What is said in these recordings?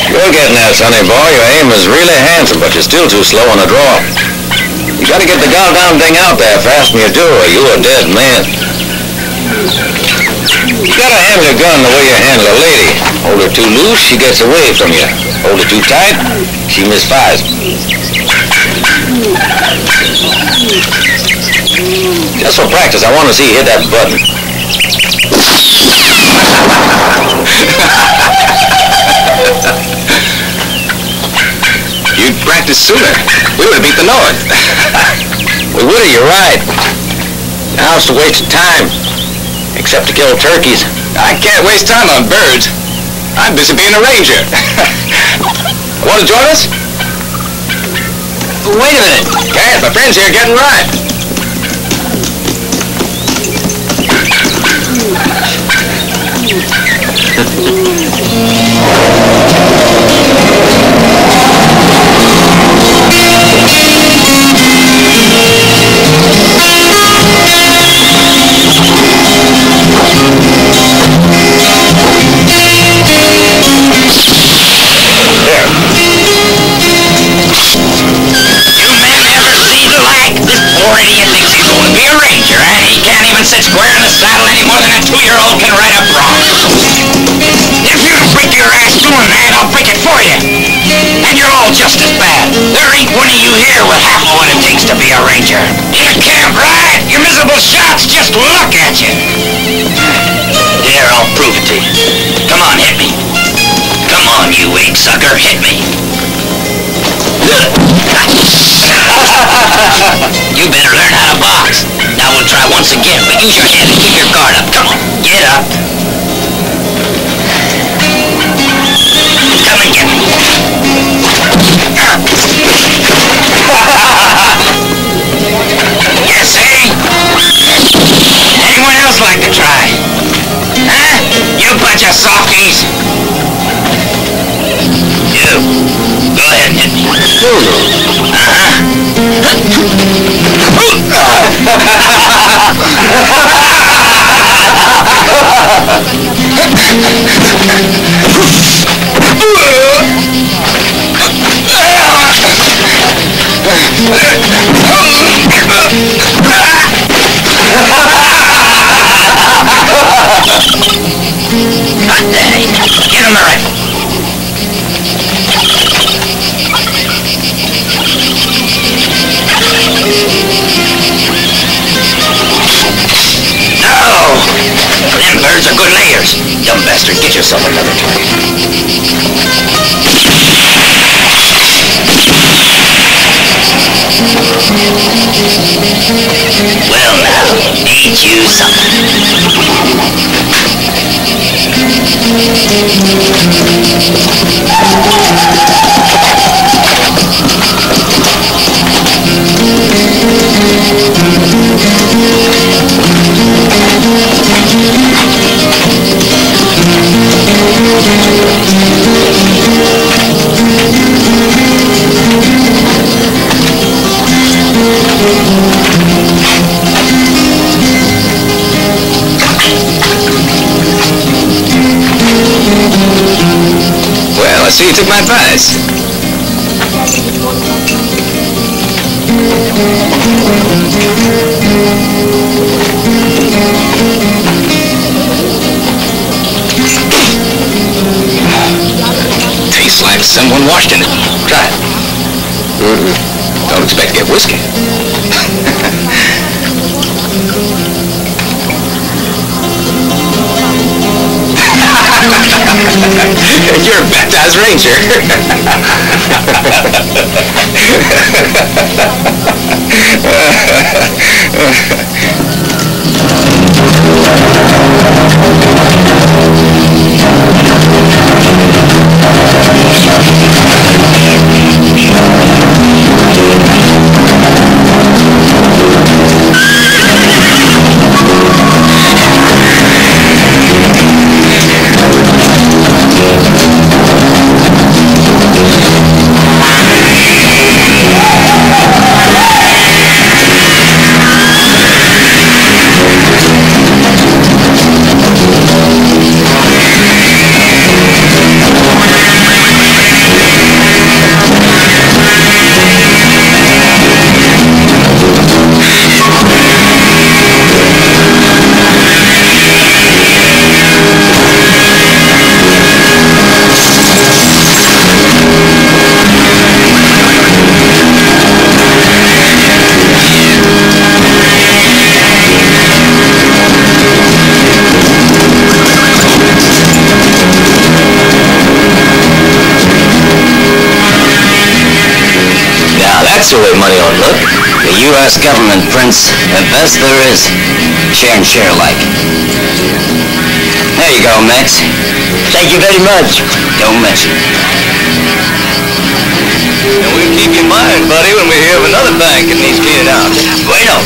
You're getting there, sonny boy. Your aim is really handsome, but you're still too slow on the draw. You gotta get the goddamn thing out there fast when you do, or you're a dead man. You gotta handle your gun the way you handle a lady. Hold her too loose, she gets away from you. Hold it too tight, she misfires. Just for practice, I want to see you hit that button. You'd practice sooner. We would have beat the North. We would have, you're right. Now it's a waste of time. Except to kill turkeys. I can't waste time on birds. I'm busy being a ranger. Want to join us? Wait a minute. Can't. My friends here are getting ripe. Sit square in the saddle any more than a 2-year-old can ride a bronc. If you break your ass doing that, I'll break it for you. And you're all just as bad. There ain't one of you here with half of what it takes to be a ranger. You can't ride. Your miserable shots just look at you. Here, I'll prove it to you. Come on, hit me. Come on, you egg sucker, hit me. You better learn how to box. Now we'll try once again, but use your head and keep your guard up. Come on, get up. Come and get me. You see? Anyone else like to try? Huh? You bunch of softies. You. Go ahead and hit me. Hot day. Give him the rifle. Them birds are good layers. Dumb bastard, get yourself another target. Well now, ain't you something? Well, I see you took my advice. Tastes like someone washed in it. Try it. Don't expect to get whiskey. as ranger. That's the way money ought to look. The U.S. government prints the best there is. Share and share alike. There you go, Max. Thank you very much. Don't mention it. And we'll keep you in mind, buddy, when we hear of another bank that needs cleaning out. Bueno.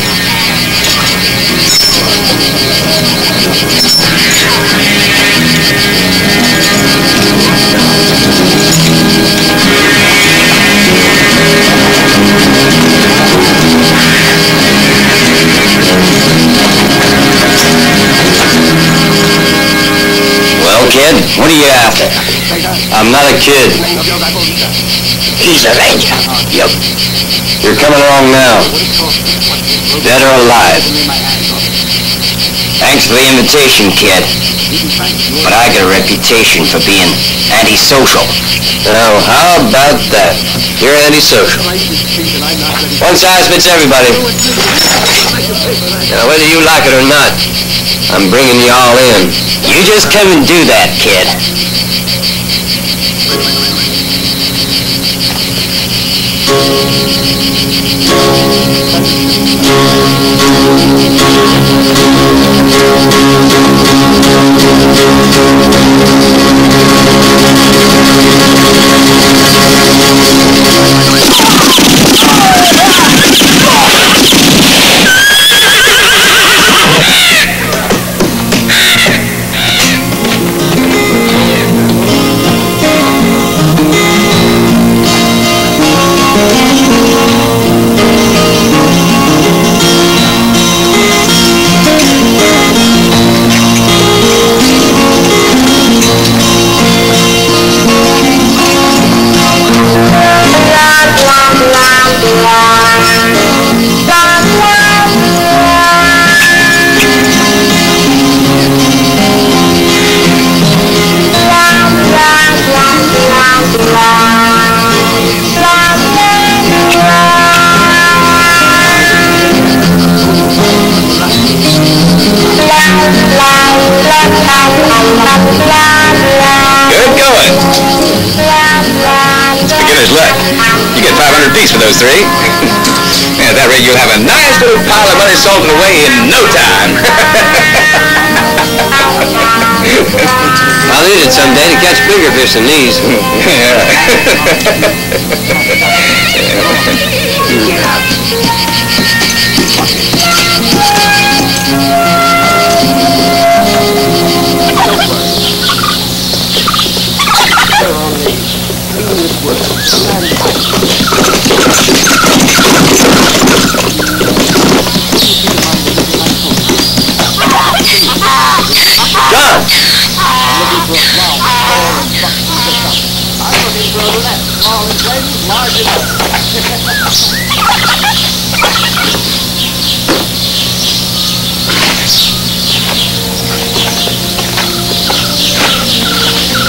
Well, kid, what are you after? I'm not a kid. He's a ranger. Yep. You're coming along now. Dead or alive. Thanks for the invitation, kid. But I got a reputation for being antisocial. Now, how about that? You're antisocial. One size fits everybody. Now, whether you like it or not, I'm bringing you all in. You just come and do that, kid. For those three. And at that rate, you'll have a nice little pile of money salted away in no time. I'll need it someday to catch bigger fish than these.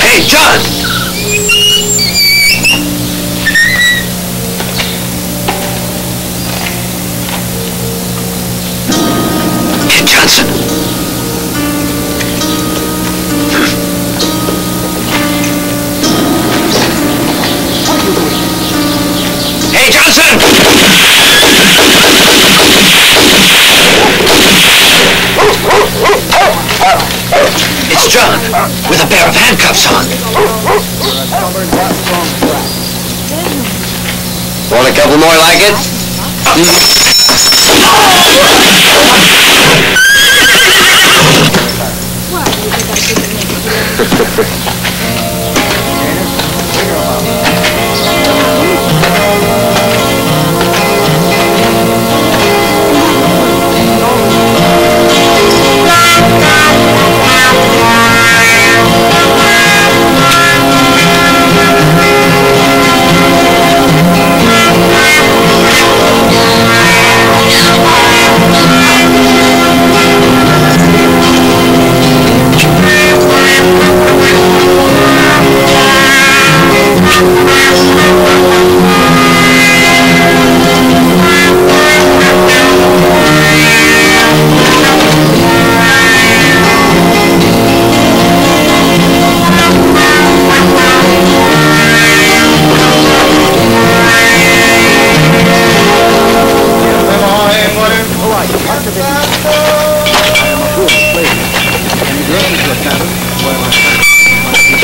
Hey, John! Kid Johnson. It's John, with a pair of handcuffs on. Want a couple more like it?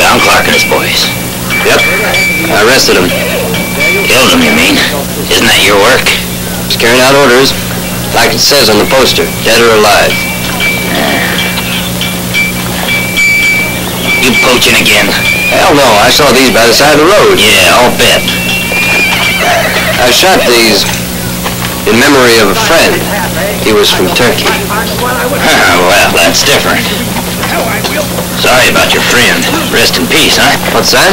John Clark and his boys. Yep, I arrested him. Killed him, you mean? Isn't that your work? Just carrying out orders, like it says on the poster, dead or alive. You poaching again? Hell no, I saw these by the side of the road. Yeah, I'll bet. I shot these in memory of a friend. He was from Turkey. Well, that's different. Sorry about your friend. Rest in peace, huh? What's that?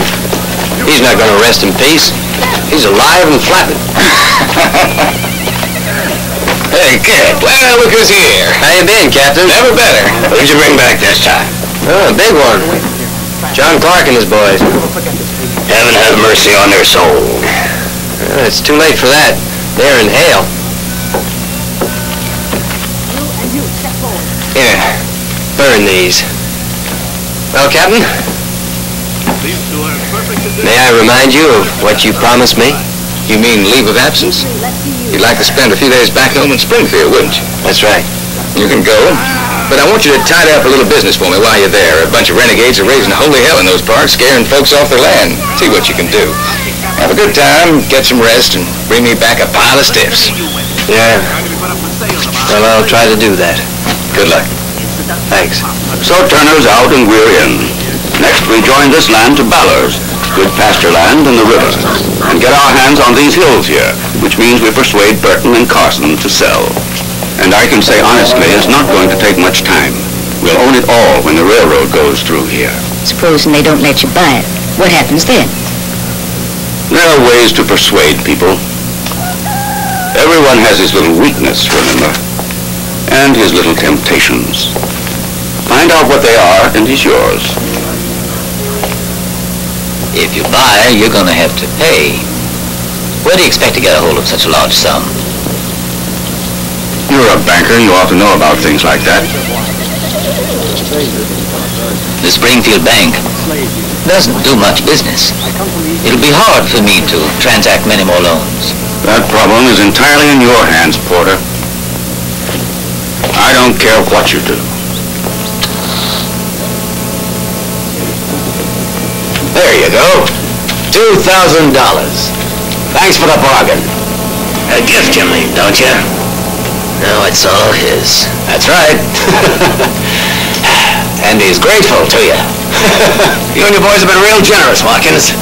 He's not going to rest in peace. He's alive and flapping. Hey, kid. Well, look who's here. How you been, Captain? Never better. Who'd you bring back this time? Oh, a big one. John Clark and his boys. Heaven have mercy on their soul. It's too late for that. They're in hell. Here, burn these. Well, Captain, may I remind you of what you promised me? You mean leave of absence? You'd like to spend a few days back home in Springfield, wouldn't you? That's right. You can go, but I want you to tidy up a little business for me while you're there. A bunch of renegades are raising holy hell in those parts, scaring folks off their land. See what you can do. Have a good time, get some rest, and bring me back a pile of stiffs. Yeah. Well, I'll try to do that. Good luck. Thanks. So Turner's out and we're in. Next we join this land to Ballard's, good pasture land and the river, and get our hands on these hills here, which means we persuade Burton and Carson to sell. And I can say honestly, it's not going to take much time. We'll own it all when the railroad goes through here. Supposing they don't let you buy it, what happens then? There are ways to persuade people. Everyone has his little weakness, remember, and his little temptations. Find out what they are, and he's yours. If you buy, you're gonna have to pay. Where do you expect to get a hold of such a large sum? You're a banker, you ought to know about things like that. The Springfield Bank doesn't do much business. It'll be hard for me to transact many more loans. That problem is entirely in your hands, Porter. I don't care what you do. There you go. $2,000. Thanks for the bargain. A gift, you mean, don't you? No, it's all his. That's right. And he's grateful to you. You and your boys have been real generous, Watkins.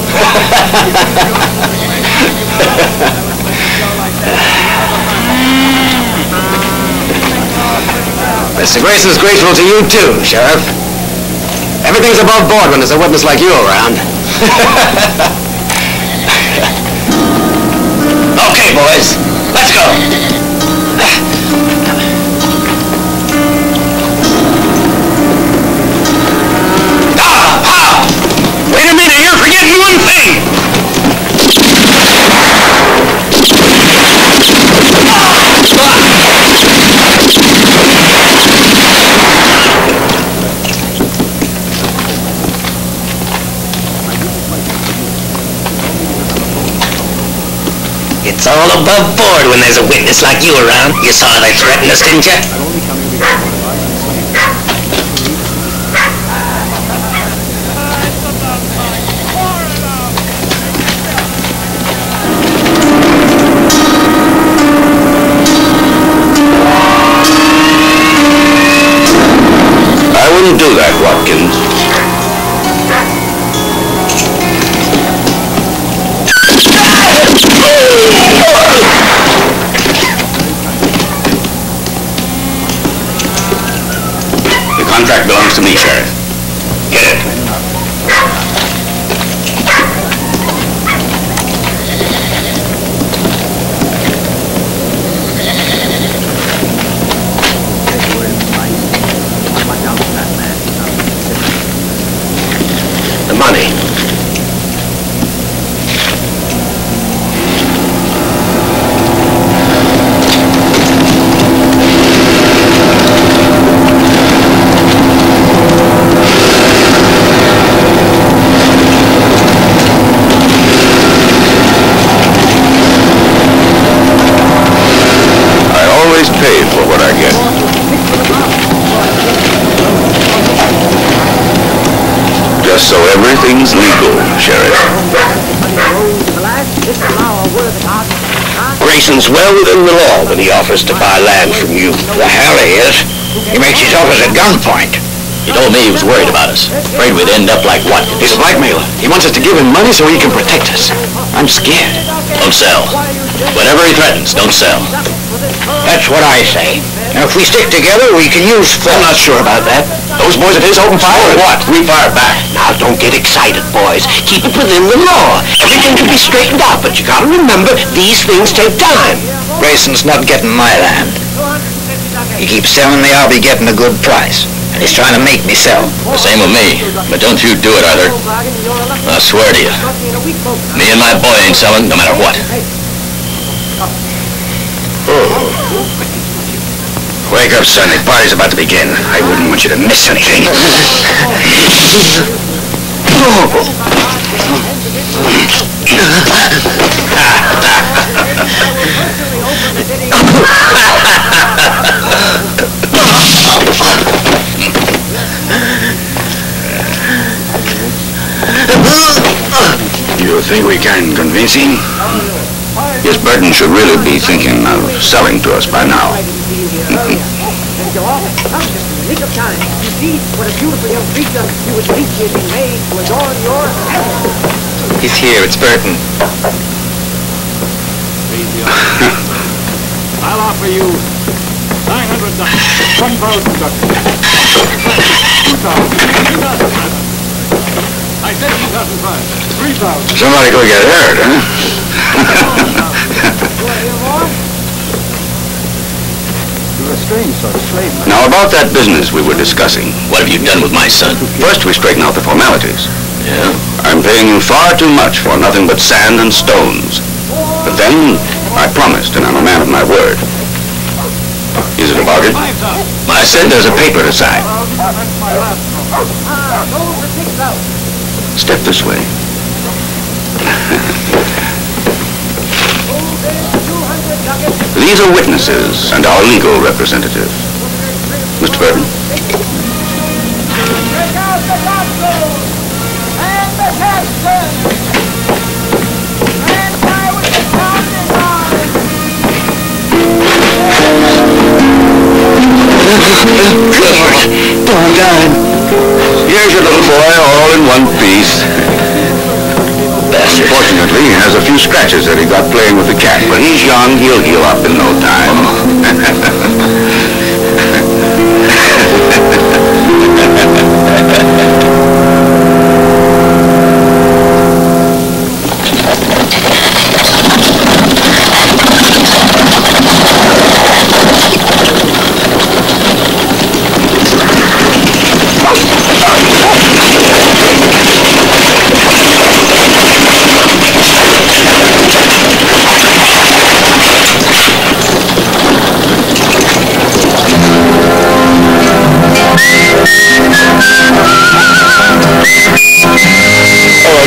Mr. Grayson's grateful to you, too, Sheriff. Everything's above board when there's a witness like you around. Okay, boys, let's go. Wait a minute, you're forgetting one thing. It's all above board when there's a witness like you around. You saw they threatened us, didn't you? shouldn't do that, Watkins. The contract belongs to me, Sheriff. Get it. The money. Pay for what I get. Just so everything's legal, Sheriff. Grayson's well within the law when he offers to buy land from you. The hell he is. He makes his offers at gunpoint. He told me he was worried about us. Afraid we'd end up like Watkins. He's a blackmailer. He wants us to give him money so he can protect us. I'm scared. Don't sell. Whatever he threatens, don't sell. That's what I say. Now, if we stick together, we can use force. I'm not sure about that. Those boys of his open fire or what? We fire back. Now, don't get excited, boys. Keep it within the law. Everything can be straightened out, but you gotta remember, these things take time. Grayson's not getting my land. He keeps telling me I'll be getting a good price, and he's trying to make me sell. The same with me. But don't you do it, Arthur. I swear to you. Me and my boy ain't selling, no matter what. Wake up, son. The party's about to begin. I wouldn't want you to miss anything. You think we can convince him? Yes, Burton should really be thinking of selling to us by now. He's here. It's Burton. I'll offer you $900, $1,000. 2,000. I said 2,500. 3,000. Somebody go get hurt, huh? You're a strange sort of slave man. Now, about that business we were discussing. What have you done with my son? First, we straighten out the formalities. Yeah? I'm paying you far too much for nothing but sand and stones. But then, I promised, and I'm a man of my word. Is it a bargain? I said there's a paper to sign. Step this way. These are witnesses and our legal representative. Mr. Burton. Doggone. Here's your little boy, all in one piece. Fortunately, he has a few scratches that he got playing with the cat, but he's young, he'll heal up in no time.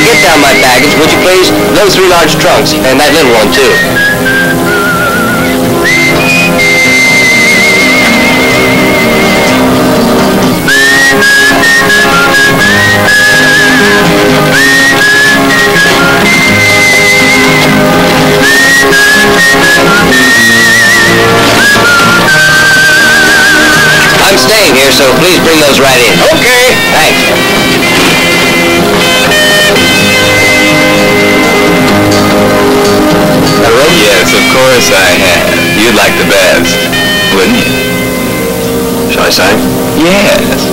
Get down my baggage, would you please? Those 3 large trunks, and that little one, too. I'm staying here, so please please bring those right in. Okay. Thanks. Yes, of course I have. You'd like the best, wouldn't you? Shall I sign? Yes.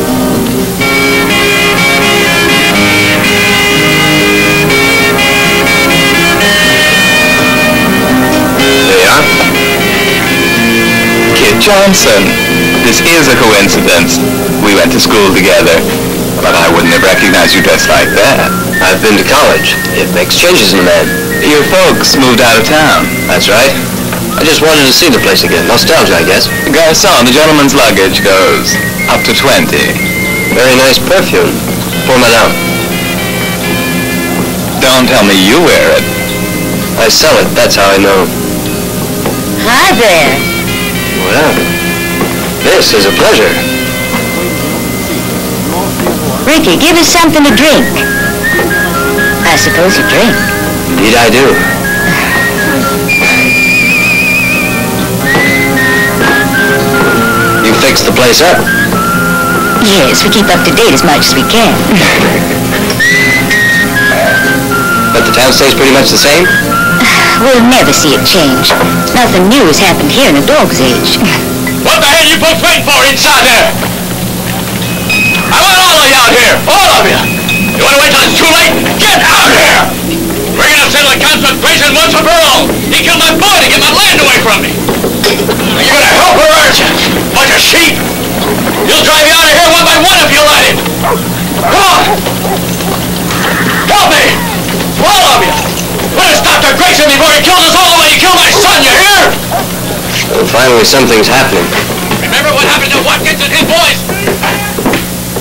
There you are. Kid Johnson. This is a coincidence. We went to school together, but I wouldn't have recognized you dressed like that. I've been to college. It makes changes in a man. Your folks moved out of town. That's right. I just wanted to see the place again. Nostalgia, I guess. Garçon, the gentleman's luggage goes up to 20. Very nice perfume. Pour madame. Don't tell me you wear it. I sell it. That's how I know. Hi there. Well, this is a pleasure. Ricky, give us something to drink. I suppose you drink. Indeed I do. You fixed the place up? Yes, we keep up to date as much as we can. But the town stays pretty much the same? We'll never see it change. Nothing new has happened here in a dog's age. What the hell you folks waiting for inside there? I want all of you out here. All of you. You want to wait till it's too late? Get out here! We're going to settle accounts with Grayson once and for all. He killed my boy to get my land away from me. Are you going to help her, aren't you? Bunch of sheep. He'll drive you out of here one by one if you let him. Come on. Help me. All of you. Let us stop Grayson before he kills us all the way he killed my son, you hear? Well, finally, something's happening. Remember what happened to Watkins and his boys?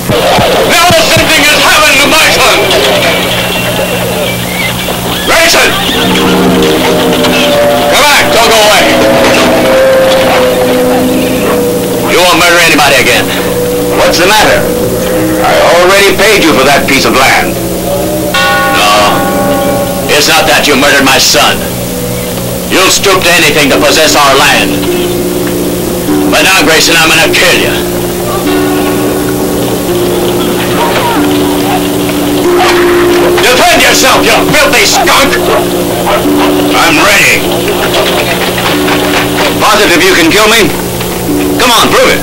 Now the same thing is happening to my son. Grayson! Come back, don't go away. You won't murder anybody again. What's the matter? I already paid you for that piece of land. No, it's not that you murdered my son. You'll stoop to anything to possess our land. But now, Grayson, I'm gonna kill you. Defend yourself, you filthy skunk! I'm ready. Positive you can kill me? Come on, prove it.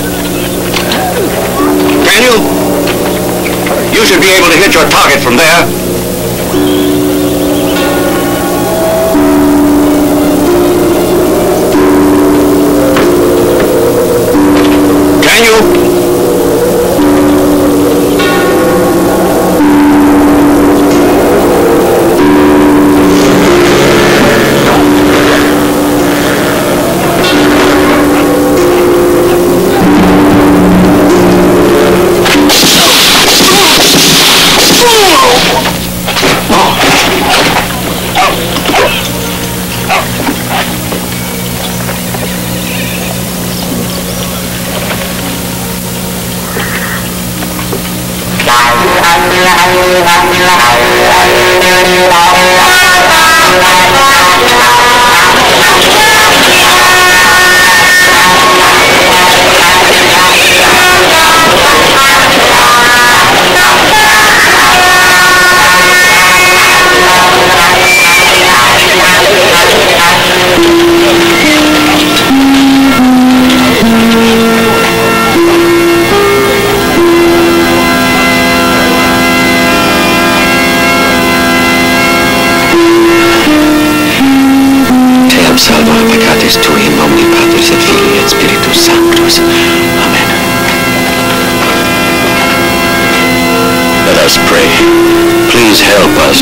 Can you? You should be able to hit your target from there. Can you?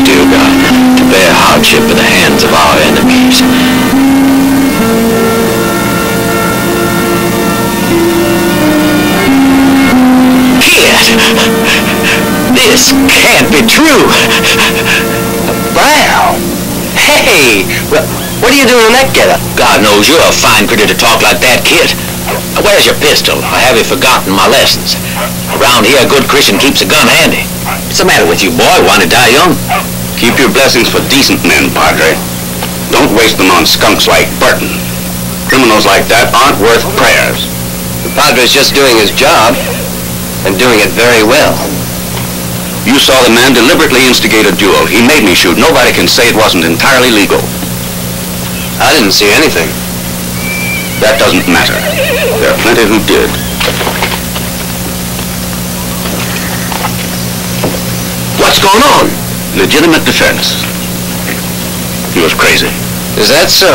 Dear God, to bear hardship at the hands of our enemies. Kid! This can't be true! Brown! Hey! What are you doing in that getup? God knows you're a fine critter to talk like that, kid. Where's your pistol? Or have you forgotten my lessons? Around here, a good Christian keeps a gun handy. What's the matter with you, boy? Want to die young? Keep your blessings for decent men, Padre. Don't waste them on skunks like Burton. Criminals like that aren't worth prayers. The Padre's just doing his job. and doing it very well. You saw the man deliberately instigate a duel. He made me shoot. Nobody can say it wasn't entirely legal. I didn't see anything. That doesn't matter. There are plenty who did. What's going on? Legitimate defense. He was crazy. Is that so?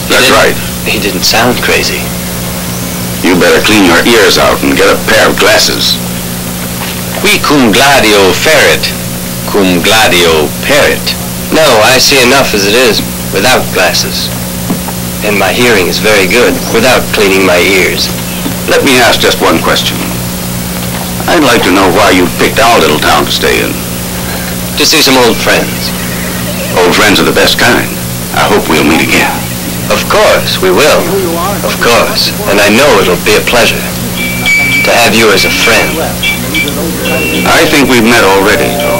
That's right. He didn't sound crazy. You better clean your ears out and get a pair of glasses. Qui cum gladio ferit, cum gladio perit. No, I see enough as it is, without glasses. And my hearing is very good, without cleaning my ears. Let me ask just one question. I'd like to know why you picked our little town to stay in. To see some old friends. Old friends are the best kind. I hope we'll meet again. Of course, we will. Of course. And I know it'll be a pleasure to have you as a friend. I think we've met already, Tom.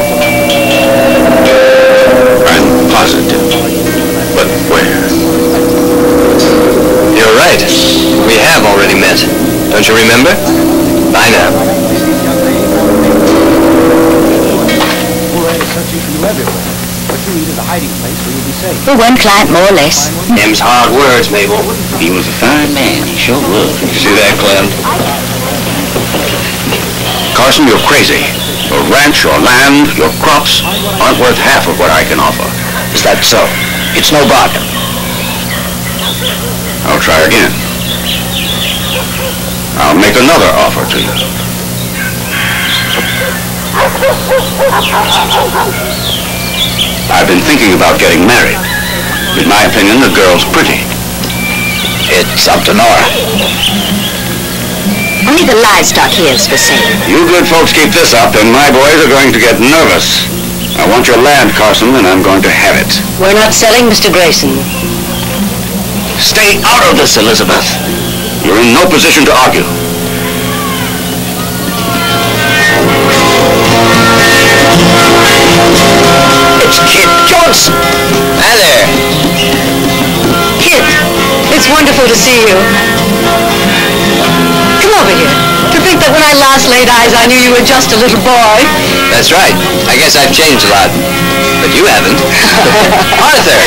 I'm positive. But where? You're right. We have already met. Don't you remember? Bye now. For one client, more or less. Them's hard words, Mabel. He was a fine man. He sure was. See that, Clem? Carson, you're crazy. Your ranch, your land, your crops aren't worth half of what I can offer. Is that so? It's no bargain. I'll try again. I'll make another offer to you. I've been thinking about getting married. In my opinion, the girl's pretty. It's up to Nora. Only the livestock here is for sale. You good folks keep this up, and my boys are going to get nervous. I want your land, Carson, and I'm going to have it. We're not selling, Mr. Grayson. Stay out of this, Elizabeth. You're in no position to argue. It's Kit Johnson. Hi there. Kit, it's wonderful to see you. Come over here. To think that when I last laid eyes, I knew you were just a little boy. That's right. I guess I've changed a lot. But you haven't. Arthur!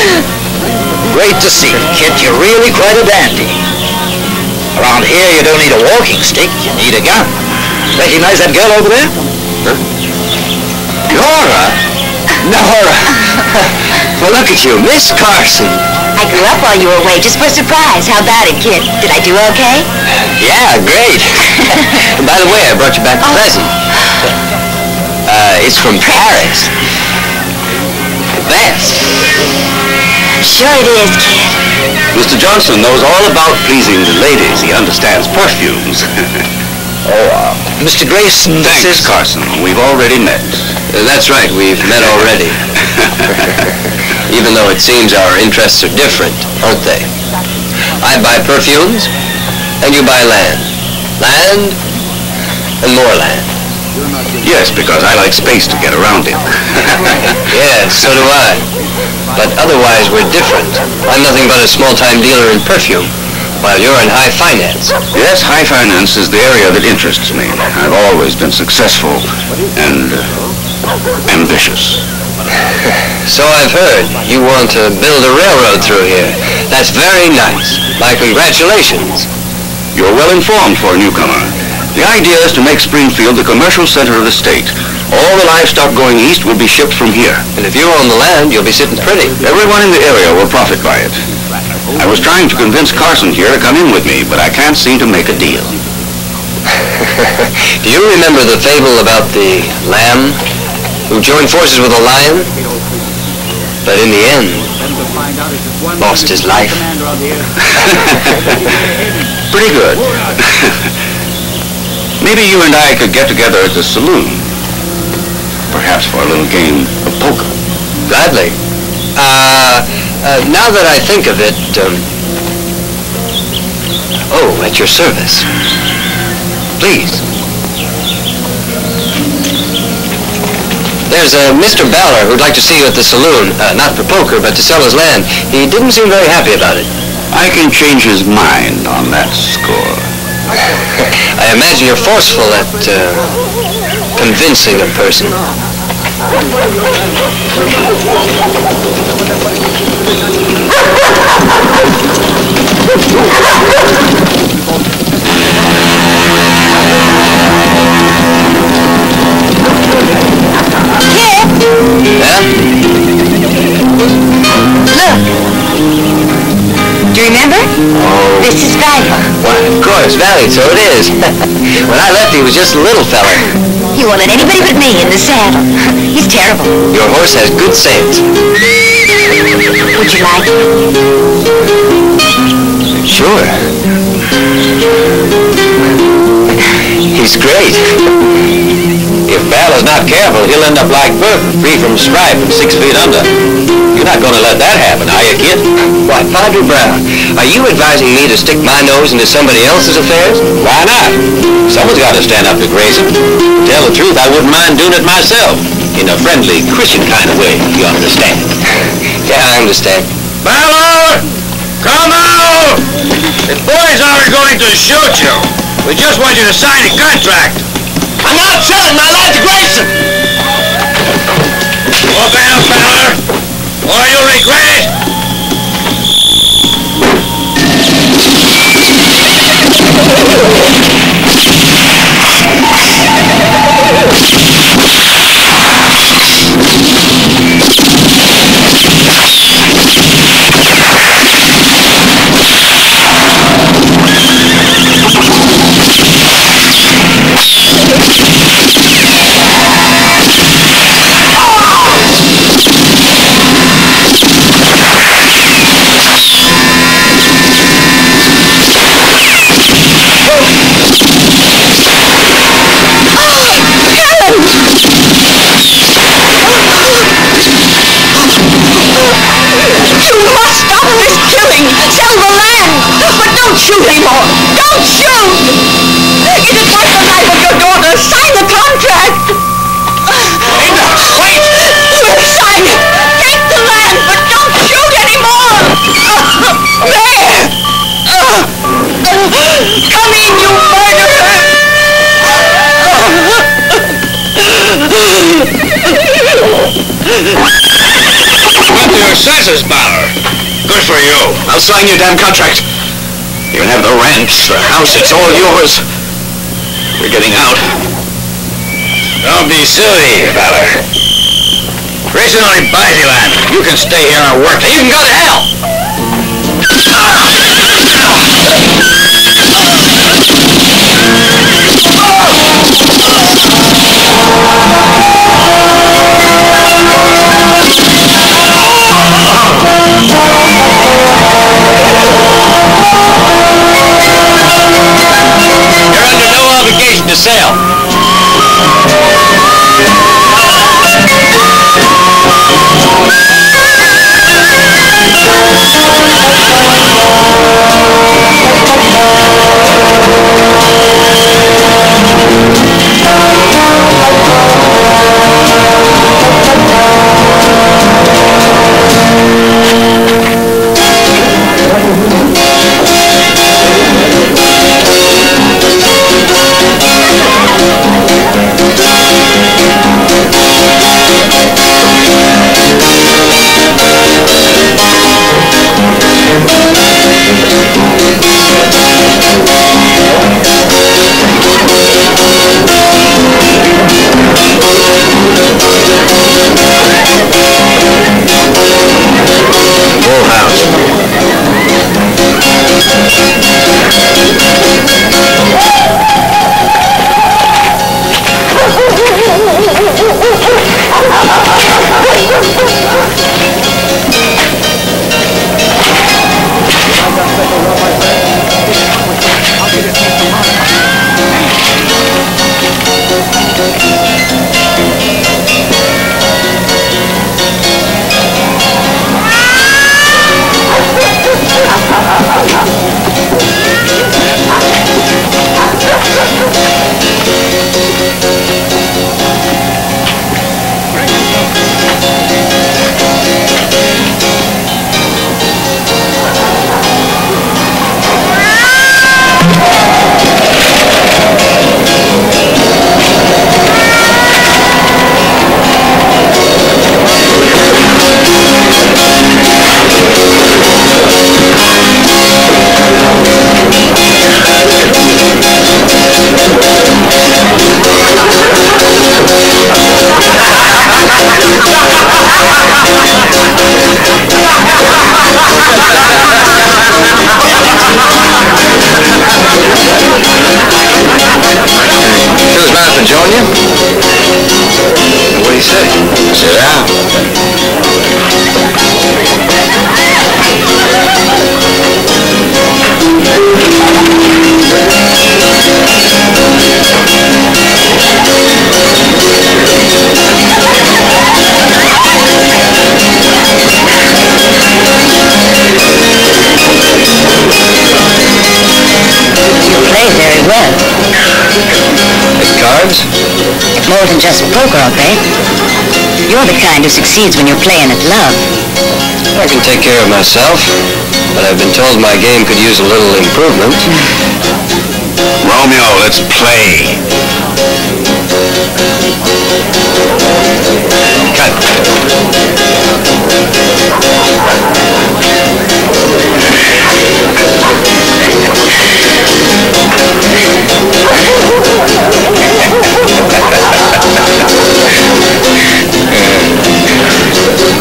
Great to see you, Kit. You're really quite a dandy. Around here, you don't need a walking stick. You need a gun. Recognize that girl over there? Huh? Nora? Nora! Well, look at you, Miss Carson. I grew up while you were away, just for a surprise. How about it, Kit? Did I do okay? Yeah, great. By the way, I brought you back a present. It's from Paris. Vance. Sure it is, Kit. Mr. Johnson knows all about pleasing the ladies. He understands perfumes. Mr. Grayson, this Thanks, is... Carson. We've already met. That's right, we've met already. Even though it seems our interests are different, aren't they? I buy perfumes, and you buy land. Land, and more land. Yes, because I like space to get around in. Yes, so do I. But otherwise, we're different. I'm nothing but a small-time dealer in perfume, while you're in high finance. Yes, high finance is the area that interests me. I've always been successful and ambitious. So I've heard. You want to build a railroad through here. That's very nice. My congratulations. You're well informed for a newcomer. The idea is to make Springfield the commercial center of the state. All the livestock going east will be shipped from here. And if you own the land, you'll be sitting pretty. Everyone in the area will profit by it. I was trying to convince Carson here to come in with me, but I can't seem to make a deal. Do you remember the fable about the lamb who joined forces with a lion, but in the end lost his life? Pretty good. Maybe you and I could get together at the saloon. Perhaps for a little game of poker. Gladly. Now that I think of it, at your service. Please. There's a Mr. Baller who'd like to see you at the saloon, not for poker, but to sell his land. He didn't seem very happy about it. I can change his mind on that score. I imagine you're forceful at convincing a person. Yeah? Look. Do you remember? Oh. This is Valley. Why, of course, Valley, so it is. When I left, he was just a little fella. He won't let anybody but me in the saddle. He's terrible. Your horse has good sense. Would you like it? Sure. He's great. If Val is not careful, he'll end up like Burton, free from stripe and 6 feet under. You're not going to let that happen, are you, kid? Why, Padre Brown, are you advising me to stick my nose into somebody else's affairs? Why not? Someone's got to stand up to Grayson. To tell the truth, I wouldn't mind doing it myself. In a friendly, Christian kind of way, you understand. Yeah, I understand. Ballard! Come out! The boys aren't going to shoot you. We just want you to sign a contract. I'm not selling my life to Grayson! Open up, Ballard, or you'll regret it! Shoot anymore! Don't shoot! It is worth the life of your daughter. Sign the contract! Linda, wait! Sign it! Take the land, but don't shoot anymore! There! Come in, you murderer! Come to your senses, Ballard. Good for you. I'll sign your damn contract. You can have the ranch, the house, it's all yours. We're getting out. Don't be silly, Ballard. Grayson only buys you land. You can stay here and work. You can go to hell! You're under no obligation to sell. join you? What do you say? Sit down. You play very well. At cards? More than just poker, I'll bet. You're the kind who succeeds when you're playing at love. I can take care of myself, but I've been told my game could use a little improvement. Romeo, let's play. Cut.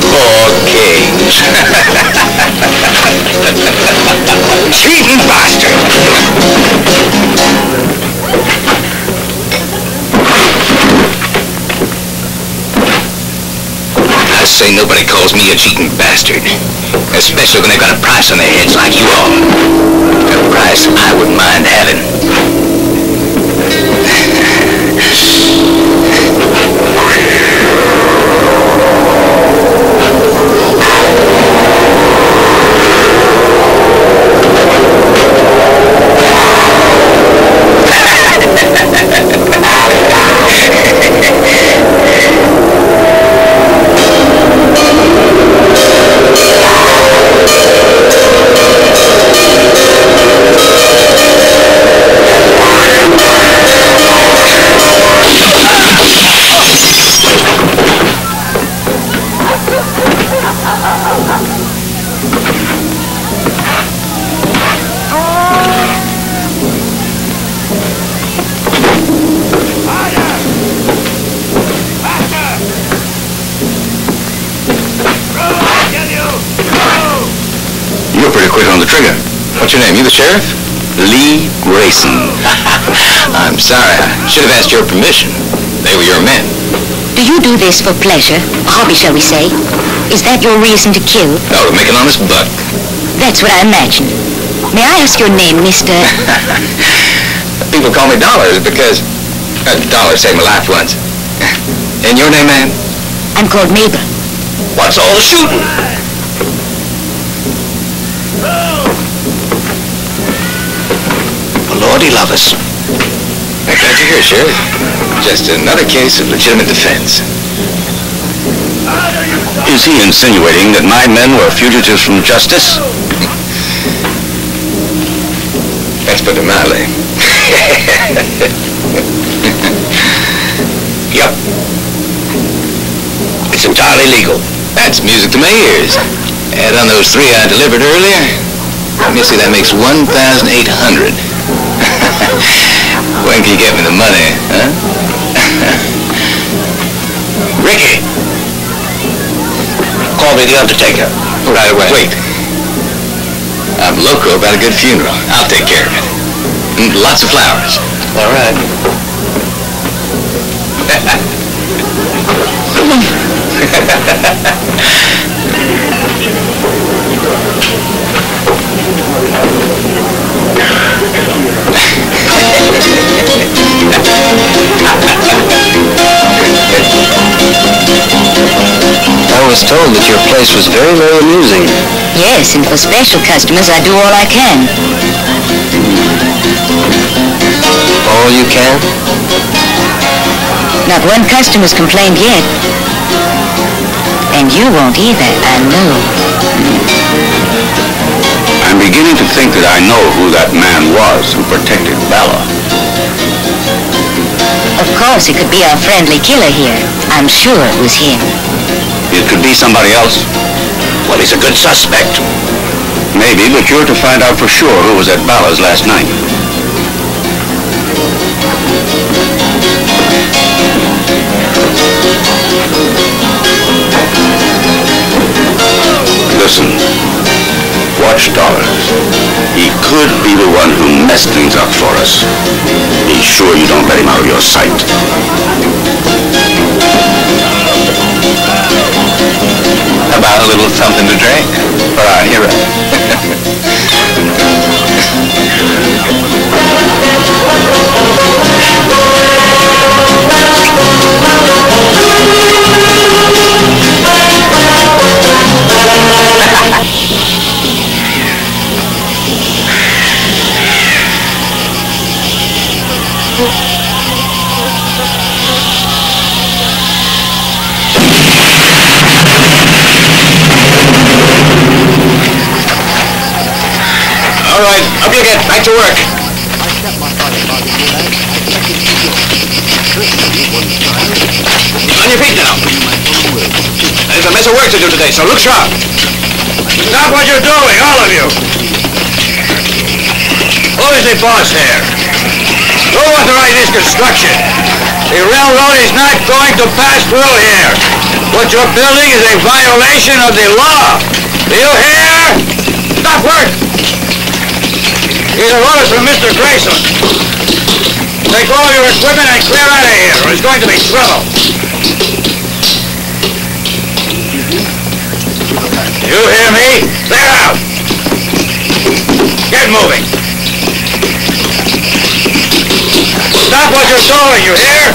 Poor kings. Cheating bastard! I say nobody calls me a cheating bastard. Especially when they've got a price on their heads like you all. A price I wouldn't mind having. You're pretty quick on the trigger. What's your name? You the sheriff? Lee Grayson. I'm sorry. I should have asked your permission. They were your men. Do you do this for pleasure? A hobby, shall we say? Is that your reason to kill? No, to make an honest buck. That's what I imagined. May I ask your name, Mr.? People call me Dollars because a dollar saved my life once. And your name, ma'am? I'm called Mabel. What's all the shooting? Lordy love us. I'm glad you're here, Sheriff. Just another case of legitimate defense. Is he insinuating that my men were fugitives from justice? That's put it mildly. Yep. It's entirely legal. That's music to my ears. Add on those 3 I delivered earlier. Let me see, that makes 1,800. When can you get me the money, huh? Ricky! Call me the undertaker. Right away. Wait. I'm loco about a good funeral. I'll take care of it. And lots of flowers. All right. I was told that your place was very, very amusing. Yes, and for special customers, I do all I can. All you can? Not one customer's complained yet. And you won't either, I know. I'm beginning to think that I know who that man was who protected Bella. Of course, it could be our friendly killer here. I'm sure it was him. It could be somebody else. Well, he's a good suspect. Maybe, but you're to find out for sure who was at Bella's last night. Listen. Watch Dollars. He could be the one who messed things up for us. Be sure you don't let him out of your sight. Right to work. I kept my heart about it, lad. I expected you to. On your feet now. There's a mess of work to do today, so look sharp. Stop what you're doing, all of you. Who's the boss here? Who authorized this construction? The railroad is not going to pass through here. What you're building is a violation of the law. Do you hear? Stop work. These are orders from Mr. Grayson. Take all your equipment and clear out of here, or there's going to be trouble. You hear me? Clear out. Get moving. Stop what you're doing, you hear?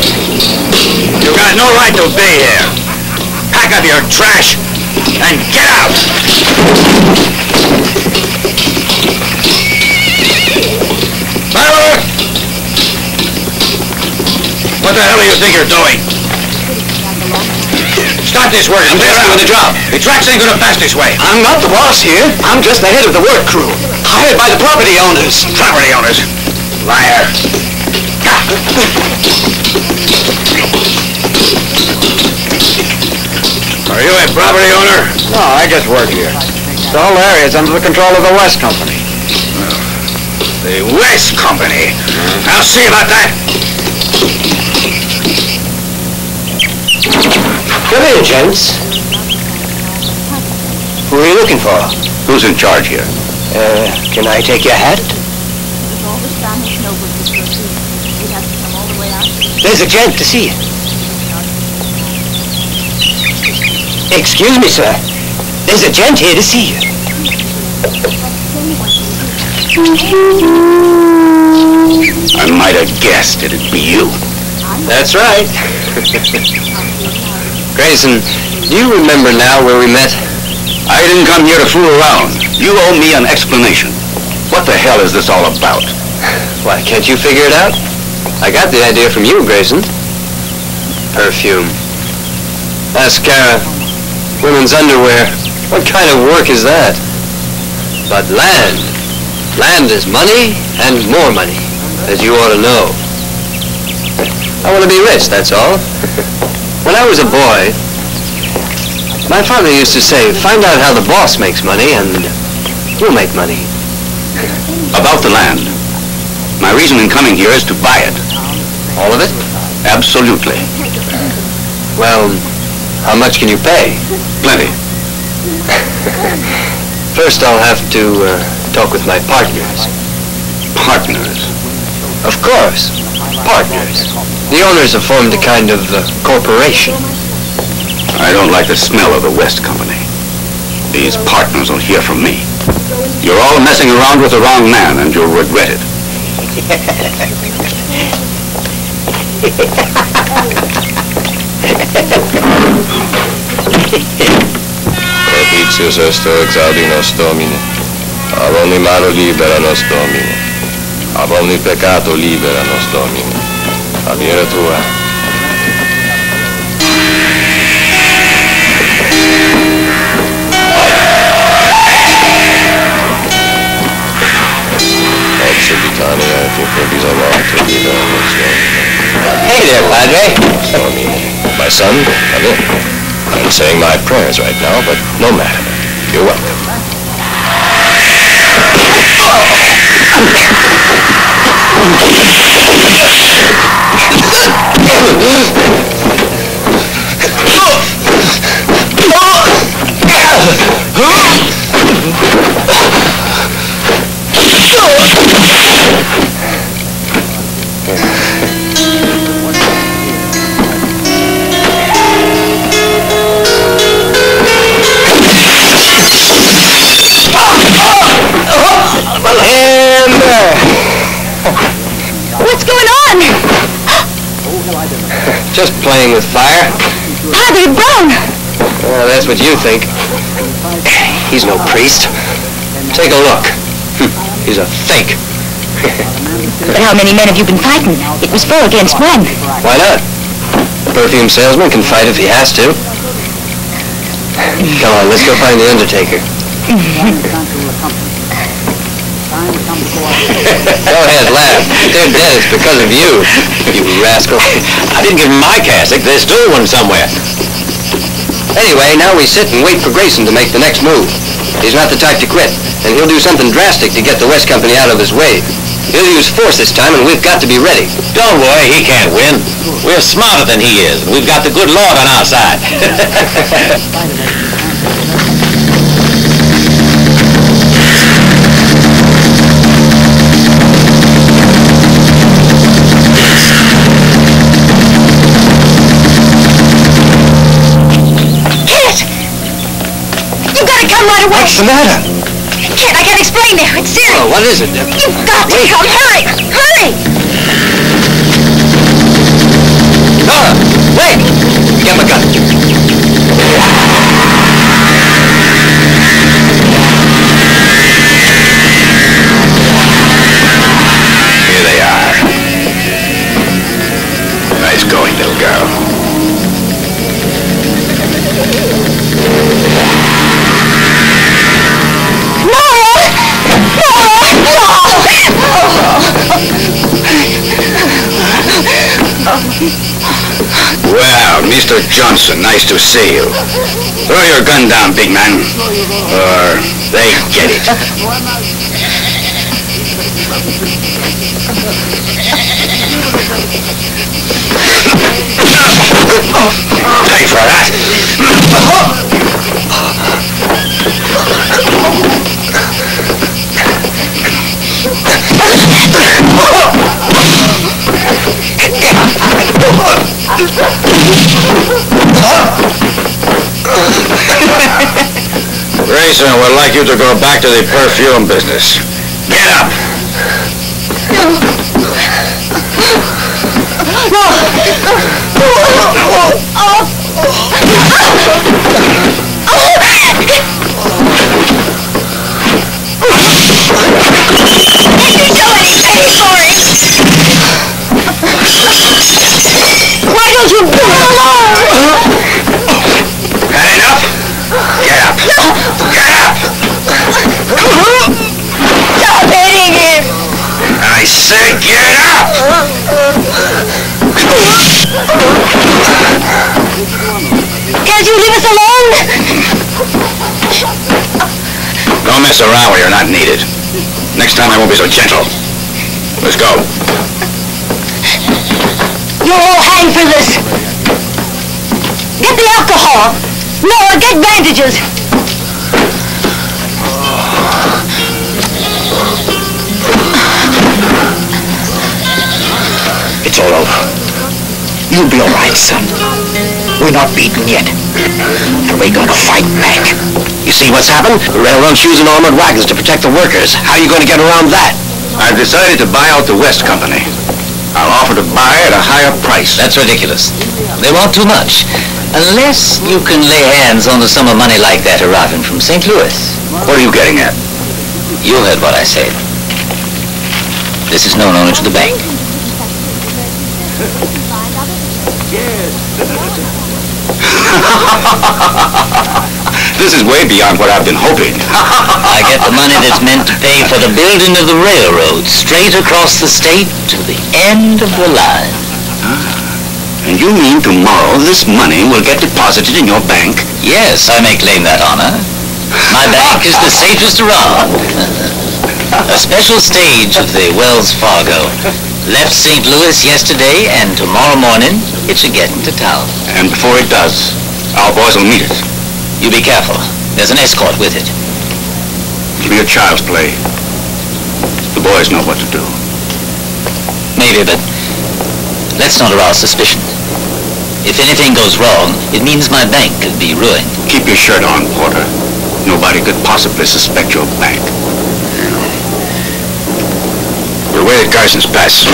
You got no right to be here. Pack up your trash and get out. Tyler! What the hell do you think you're doing? Stop this work and clear out. Doing the job. The tracks ain't gonna pass this way. I'm not the boss here. I'm just the head of the work crew, hired by the property owners. Property owners. Liar. Are you a property owner? No, I just work here. The whole area is under the control of the West Company. The West Company. I'll see about that. Come in, gents. Who are you looking for? Who's in charge here? Can I take your hat? There's a gent to see you. Excuse me, sir. There's a gent here to see you. I might have guessed it'd be you. That's right. Grayson, do you remember now where we met? I didn't come here to fool around. You owe me an explanation. What the hell is this all about? Why, can't you figure it out? I got the idea from you, Grayson. Perfume. Mascara. Women's underwear. What kind of work is that? But land. Land is money and more money, as you ought to know. I want to be rich, that's all. When I was a boy, my father used to say, find out how the boss makes money and you'll make money. About the land. My reason in coming here is to buy it. All of it? Absolutely. Well, how much can you pay? Plenty. First, I'll have to talk with my partners. Partners? Of course, partners. The owners have formed a kind of corporation. I don't like the smell of the West Company. These partners will hear from me. You're all messing around with the wrong man, and you'll regret it. Propitius est exaudi nos Domine. Ab omni malo libera nos Domine. Ab omni peccato libera nos Domine. Ad ira tua. Hey there, Padre. My son, come in. I'm saying my prayers right now, but no matter. You're welcome. What's going on? Just playing with fire. Padre Brown! Well, that's what you think. He's no priest. Take a look. He's a fake. But how many men have you been fighting? It was 4 against 1. Why not? A perfume salesman can fight if he has to. Come on, let's go find the undertaker. Go ahead, laugh. They're dead. It's because of you, you rascal. I didn't give them my cassock. They stole one somewhere. Anyway, now we sit and wait for Grayson to make the next move. He's not the type to quit, and he'll do something drastic to get the West Company out of his way. He'll use force this time, and we've got to be ready. Don't worry, he can't win. We're smarter than he is, and we've got the good Lord on our side. Right away. What's the matter? Kid, I can't explain now. It's serious. Oh, what is it? You've got to come. Hurry! Hurry! Nora, wait! Get my gun. Here they are. Nice going, little girl. Well, Mr. Johnson, nice to see you. Throw your gun down, big man, or they get it. Pay for that. Grayson would like you to go back to the perfume business. Get up! Why don't you go along? Had enough? Get up! Get up! Stop hitting him! I said get up! Can't you leave us alone? Don't mess around where you're not needed. Next time I won't be so gentle. Let's go. You'll all hang for this. Get the alcohol. No, get bandages. It's all over. You'll be all right, son. We're not beaten yet. And we're gonna fight back. You see what's happened? The railroad's using armored wagons to protect the workers. How are you going to get around that? I've decided to buy out the West Company. I'll offer to buy at a higher price. That's ridiculous. They want too much. Unless you can lay hands on the sum of money like that arriving from St. Louis. What are you getting at? You heard what I said. This is known only to the bank. This is way beyond what I've been hoping. I get the money that's meant to pay for the building of the railroad straight across the state to the end of the line. And you mean tomorrow this money will get deposited in your bank? Yes, I may claim that honor. My bank is the safest around. A special stage of the Wells Fargo left St. Louis yesterday, and tomorrow morning it should get into town. And before it does, our boys will meet it. You be careful. There's an escort with it. It'll be a child's play. The boys know what to do. Maybe, but let's not arouse suspicion. If anything goes wrong, it means my bank could be ruined. Keep your shirt on, Porter. Nobody could possibly suspect your bank. We'll wait at Carson's Pass.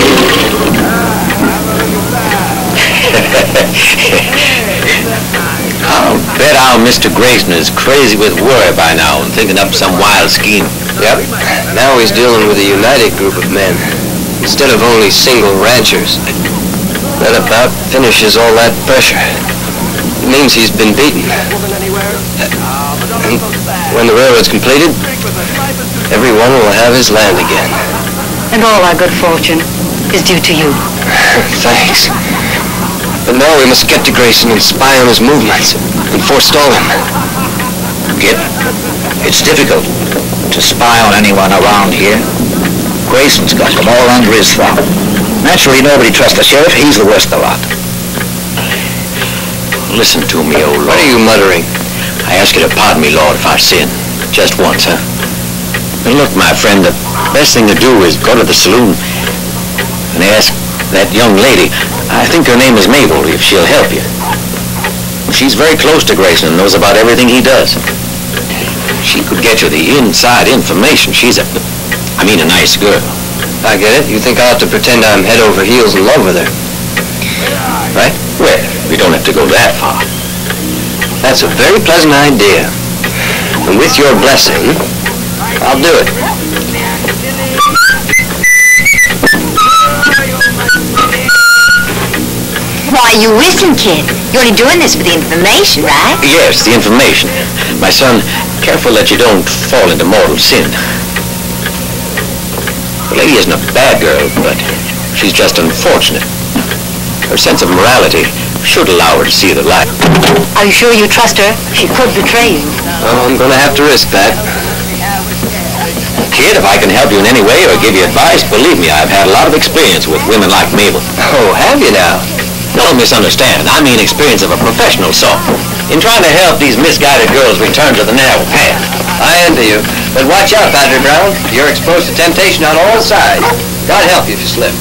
I'll bet our Mr. Grayson is crazy with worry by now and thinking up some wild scheme. Yep. Now he's dealing with a united group of men, instead of only single ranchers. That about finishes all that pressure. It means he's been beaten. And when the railroad's completed, everyone will have his land again. And all our good fortune is due to you. Thanks. But now we must get to Grayson and spy on his movements and forestall him. Kid, it's difficult to spy on anyone around here. Grayson's got them all under his thumb. Naturally, nobody trusts the sheriff. He's the worst of the lot. Listen to me, old Lord. What are you muttering? I ask you to pardon me, Lord, if I've sinned. Just once, huh? But look, my friend, the best thing to do is go to the saloon and ask that young lady, I think her name is Mabel, if she'll help you. She's very close to Grayson and knows about everything he does. She could get you the inside information. She's a nice girl. I get it. You think I ought to pretend I'm head over heels in love with her. Right? Well, we don't have to go that far. That's a very pleasant idea. And with your blessing, I'll do it. Why, you listen, kid. You're only doing this for the information, right? Yes, the information. My son, careful that you don't fall into mortal sin. The lady isn't a bad girl, but she's just unfortunate. Her sense of morality should allow her to see the light. Are you sure you trust her? She could betray you. Well, I'm going to have to risk that. Kid, if I can help you in any way or give you advice, believe me, I've had a lot of experience with women like Mabel. Oh, have you now? Don't misunderstand. I mean experience of a professional sort. In trying to help these misguided girls return to the narrow path. I envy you. But watch out, Padre Brown. You're exposed to temptation on all sides. God help you if you slip.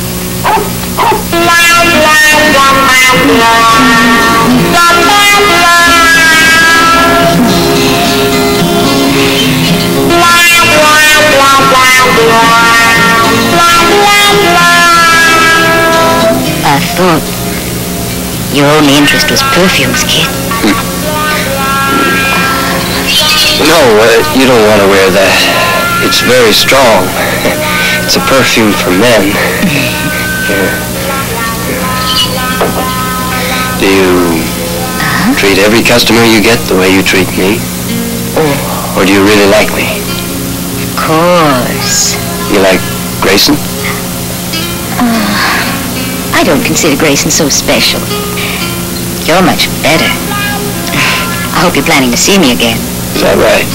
I thought your only interest was perfumes, kid. No, you don't want to wear that. It's very strong. It's a perfume for men. Do you treat every customer you get the way you treat me? Or do you really like me? Of course. You like Grayson? I don't consider Grayson so special. You're much better. I hope you're planning to see me again. Is that right?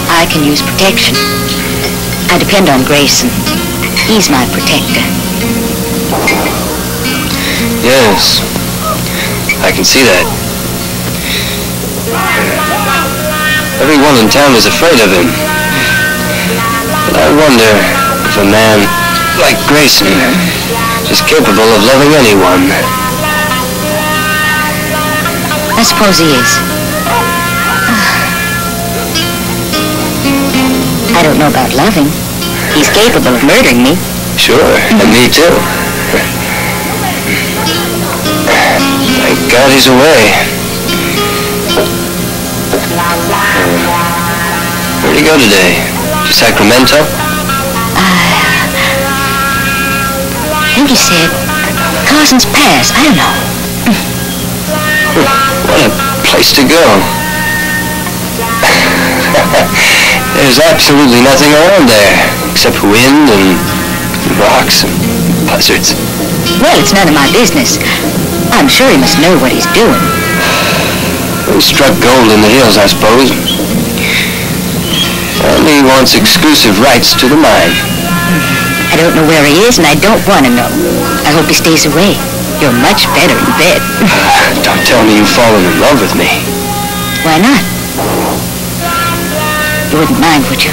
I can use protection. I depend on Grayson. He's my protector. Yes. I can see that. Everyone in town is afraid of him. But I wonder if a man like Grayson is capable of loving anyone. I suppose he is. I don't know about loving. He's capable of murdering me. Sure, and me too. Thank God he's away. Where'd he go today? To Sacramento? I think he said Carson's Pass. I don't know. What a place to go. There's absolutely nothing around there, except wind and rocks and buzzards. Well, it's none of my business. I'm sure he must know what he's doing. He struck gold in the hills, I suppose. And he wants exclusive rights to the mine. I don't know where he is, and I don't want to know. I hope he stays away. You're much better in bed. Don't tell me you've fallen in love with me. Why not? You wouldn't mind, would you?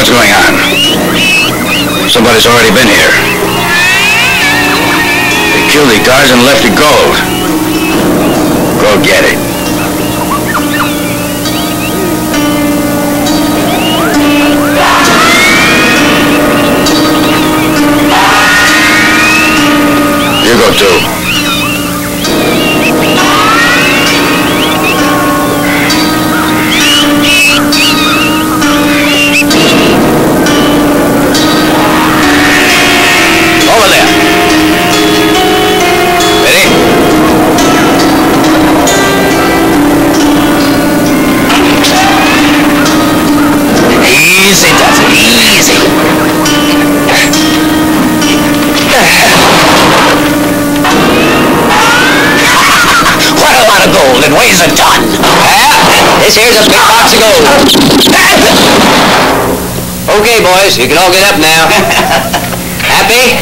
What's going on? Somebody's already been here. They killed the guards and left the gold. Go get it. You go too. Over there. Ready? Easy does it, easy. What a lot of gold, and weighs a ton. This here's a big box of gold. Okay, boys, you can all get up now. Happy?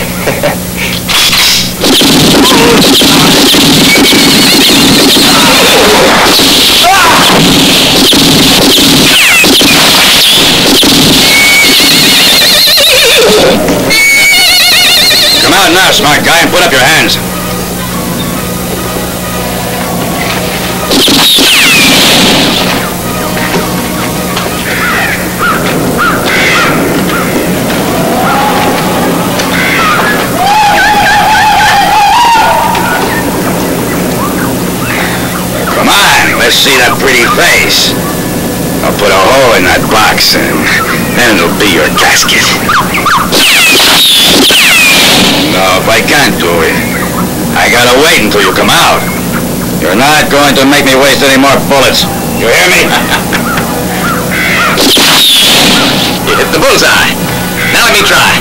Come out now, smart guy, and put up your hands. Come on, let's see that pretty face. I'll put a hole in that box, and then it'll be your casket. No, if I can't do it, I gotta wait until you come out. You're not going to make me waste any more bullets. You hear me? You hit the bullseye. Now let me try.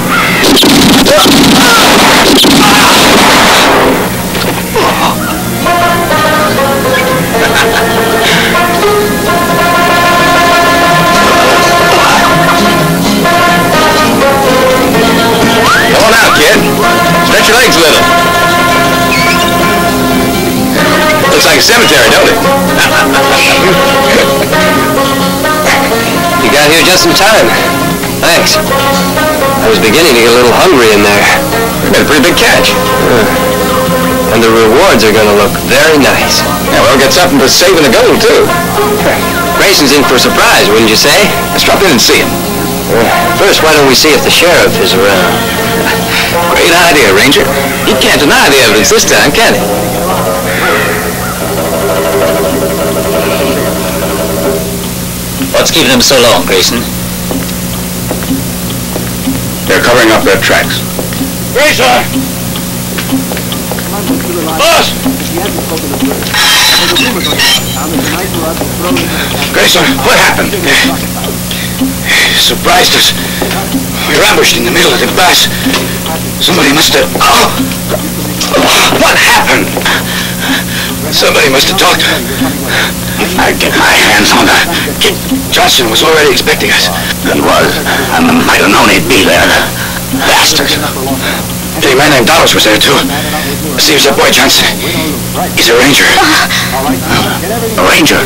Come on out, kid. Stretch your legs a little. Looks like a cemetery, don't it? You got here just in time. Thanks. I was beginning to get a little hungry in there. We got a pretty big catch. And the rewards are gonna look very nice. Yeah, we'll get something for saving the gold, too. Grayson's in for a surprise, wouldn't you say? Let's drop in and see him. First, why don't we see if the sheriff is around? Great idea, Ranger. He can't deny the evidence this time, can he? What's keeping them so long, Grayson? They're covering up their tracks. Grayson! Boss! Grayson, what happened? Surprised us. We were ambushed in the middle of the pass. Somebody must have... Oh! What happened? Somebody must have talked. I'd get my hands on that. Kid Johnson was already expecting us. He was. I might have known he'd be there. Bastard. A man named Dallas was there, too. Seems that boy Johnson. He's a ranger. A ranger?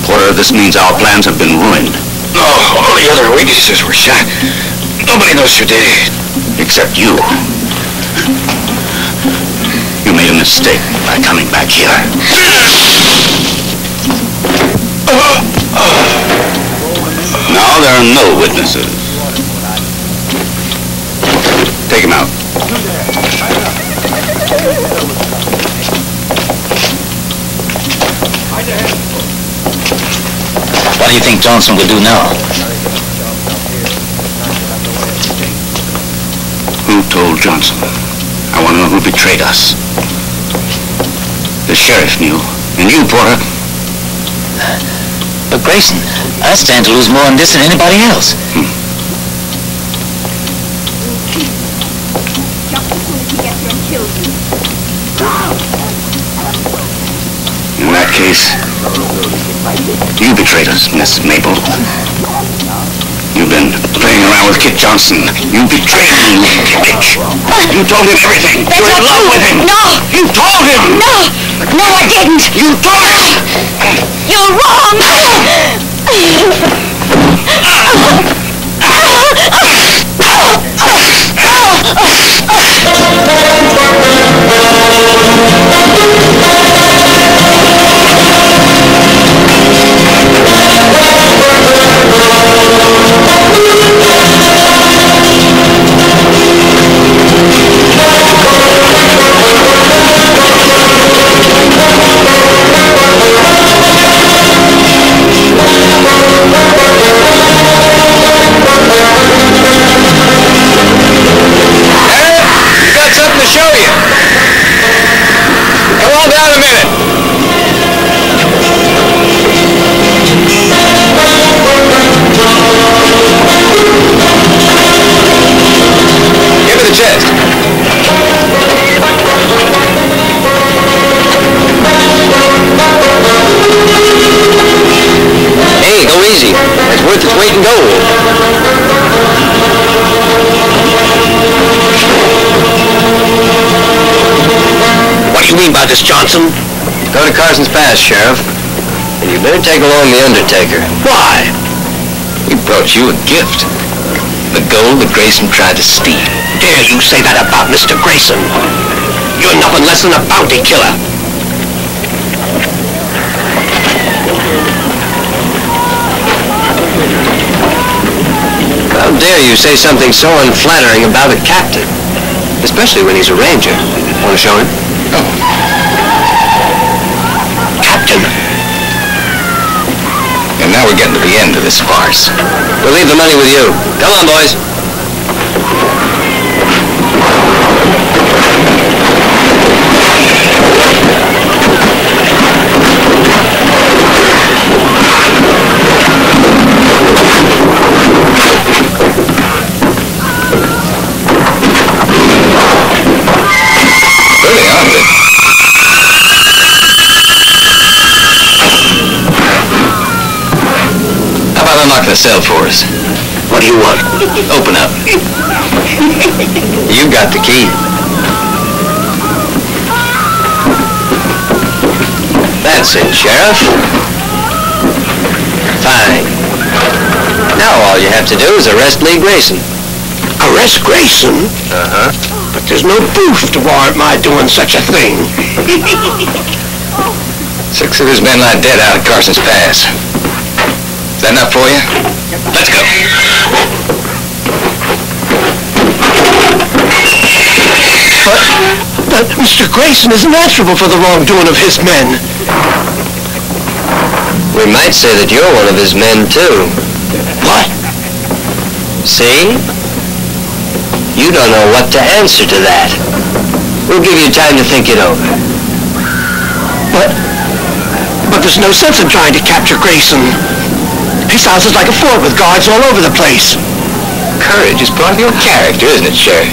Porter, this means our plans have been ruined. No, all the other witnesses were shot. Nobody knows who did it. Except you. You made a mistake by coming back here. Now there are no witnesses. Take him out. What do you think Johnson will do now? Who told Johnson? I want to know who betrayed us. The sheriff knew. And you, Porter. But Grayson, I stand to lose more on this than anybody else. In that case, you betrayed us, Miss Maple. You've been playing around with Kit Johnson. You betrayed him, you bitch. You told him everything. That's You're in not love true. with him. No. You told him. No, I didn't. You told him. You're wrong. worth its weight in gold. What do you mean by this, Johnson? Go to Carson's Pass, Sheriff. And you better take along the Undertaker. Why? He brought you a gift. The gold that Grayson tried to steal. Dare you say that about Mr. Grayson? You're nothing less than a bounty killer. How dare you say something so unflattering about a captain? Especially when he's a ranger. Want to show him? Oh. Captain. And now we're getting to the end of this farce. We'll leave the money with you. Come on, boys. Really, aren't they? How about unlocking the cell for us? What do you want? Open up. You've got the key. That's it, Sheriff. Fine. Now all you have to do is arrest Lee Grayson. Arrest Grayson? Uh-huh. But there's no proof to warrant my doing such a thing. 6 of his men lie dead out at Carson's Pass. Is that enough for you? Let's go. But Mr. Grayson isn't answerable for the wrongdoing of his men. We might say that you're one of his men, too. What? See? You don't know what to answer to that. We'll give you time to think it over. But there's no sense in trying to capture Grayson. His house is like a fort with guards all over the place. Courage is part of your character, isn't it, Sheriff?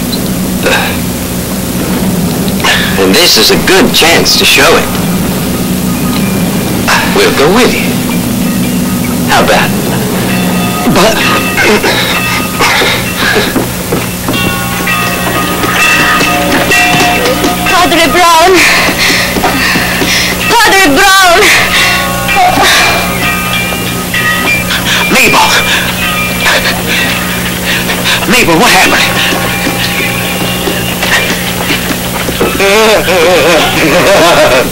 And this is a good chance to show it. We'll go with you. How about it? But... Padre Brown! Padre Brown! Mabel! Mabel, what happened?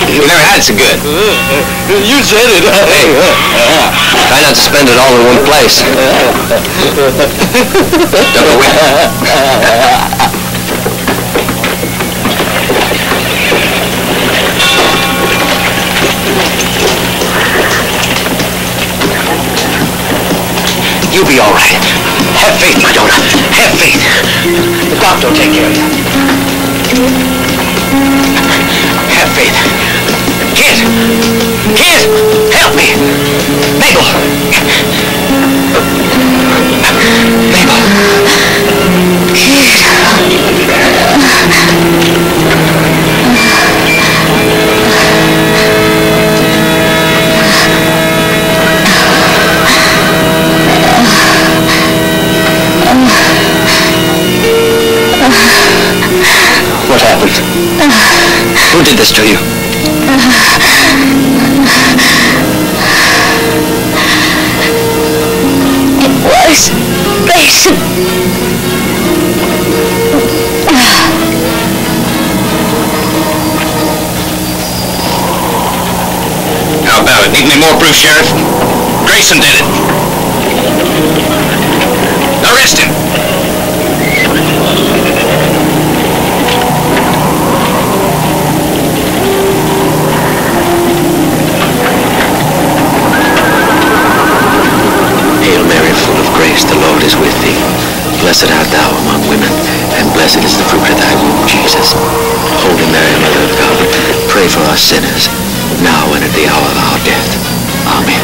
We never had so good. You said it. Hey, try not to spend it all in one place. Don't go with me. You'll be all right. Have faith, my daughter. Have faith. The doctor will take care of you. Have faith. Kid! Kid! Help me! Mabel! Mabel! What happened? Who did this to you? It was Grayson. How about it? Need any more proof, Sheriff? Grayson did it. Arrest him. Hail Mary, full of grace, the Lord is with thee. Blessed art thou among women, and blessed is the fruit of thy womb, Jesus. Holy Mary, Mother of God, pray for us sinners, now and at the hour of our death. Amen.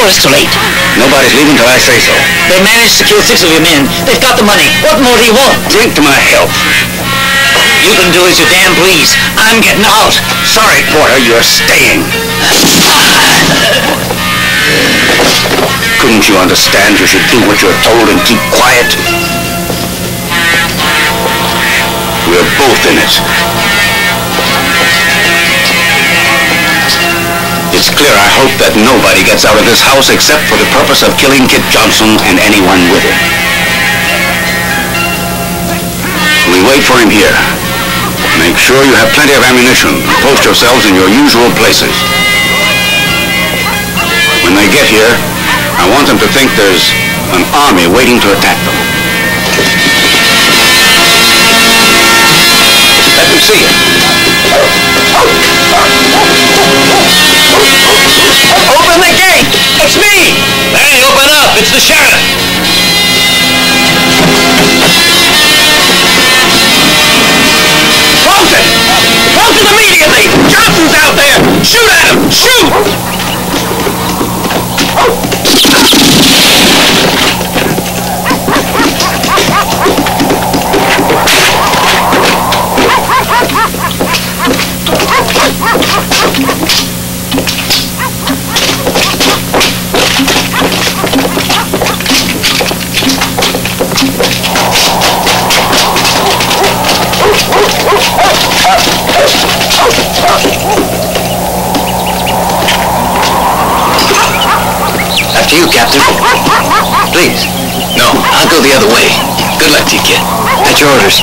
it's too late. Nobody's leaving till I say so. They managed to kill 6 of your men. They've got the money. What more do you want? Drink to my health. You can do as you damn please. I'm getting out. Sorry, Porter, you're staying. Couldn't you understand you should do what you're told and keep quiet? We're both in it. It's clear, I hope, that nobody gets out of this house except for the purpose of killing Kit Johnson and anyone with him. We wait for him here. Make sure you have plenty of ammunition. Post yourselves in your usual places. When they get here, I want them to think there's an army waiting to attack them. Let them see it. Open the gate! It's me! Hey, open up! It's the sheriff! Close it! Close it immediately! Johnson's out there! Shoot at him! Shoot! After you, Captain. Please. No, I'll go the other way. Good luck to you, kid. At your orders.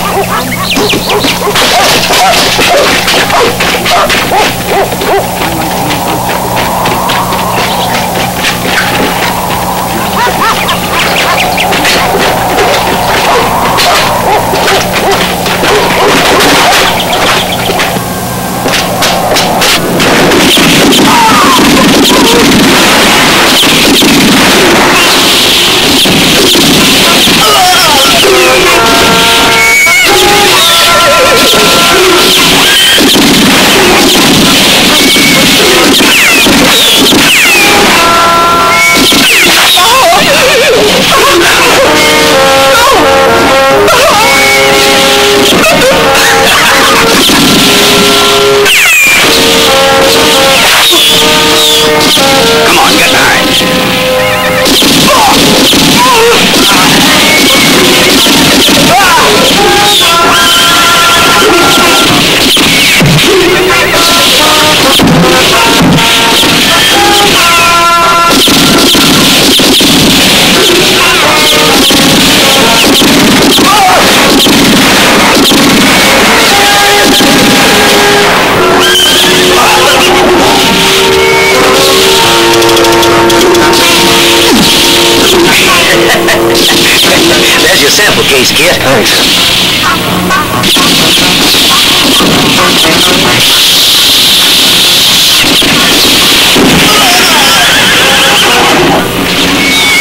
There's your sample case, kid. Thanks.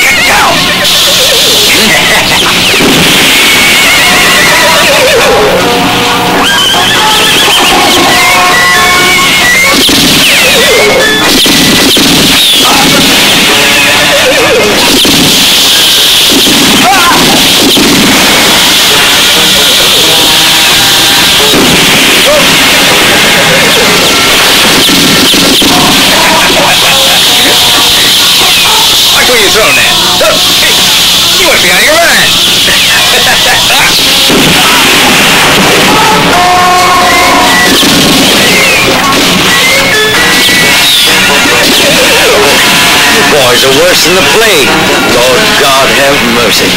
Get down! Throwing that. You must be out of your mind. You boys are worse than the plague. Lord God have mercy.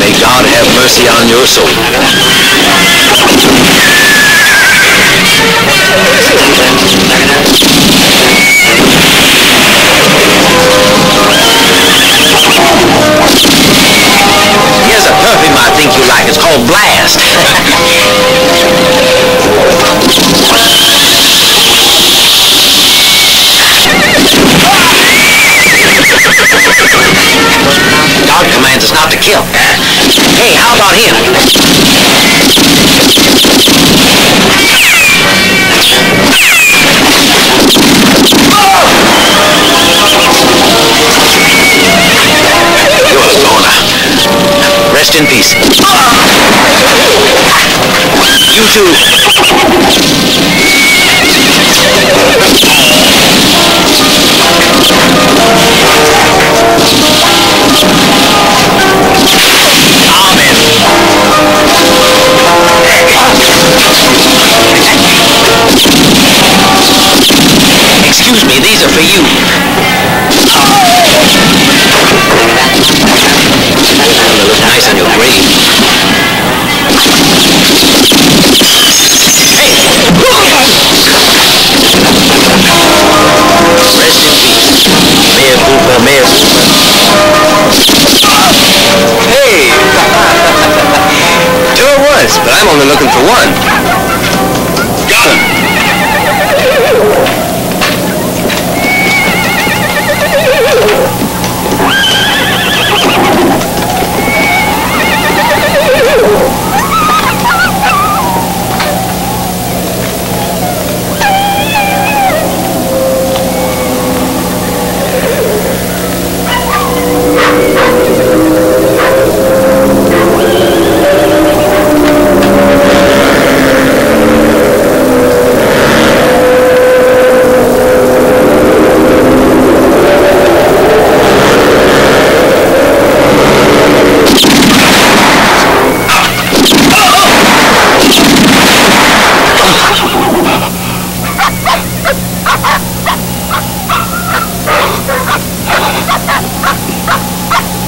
May God have mercy on your soul. Here's a perfume I think you like. It's called Blast. God commands us not Hey, how about him? You're a goner. Rest in peace. You too. Excuse me, these are for you. They look nice on your grave. Rest in peace. Mea culpa, mea culpa. Hey! Sure was, but I'm only looking for one. Got him!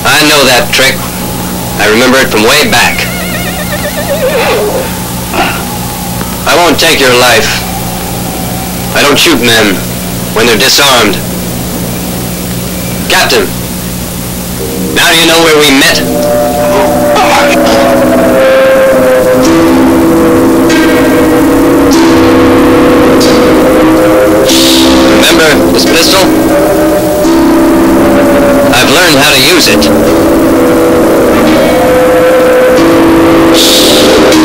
I know that trick. I remember it from way back. I won't take your life. I don't shoot men when they're disarmed. Captain, now do you know where we met? Remember this pistol? I've learned how to use it.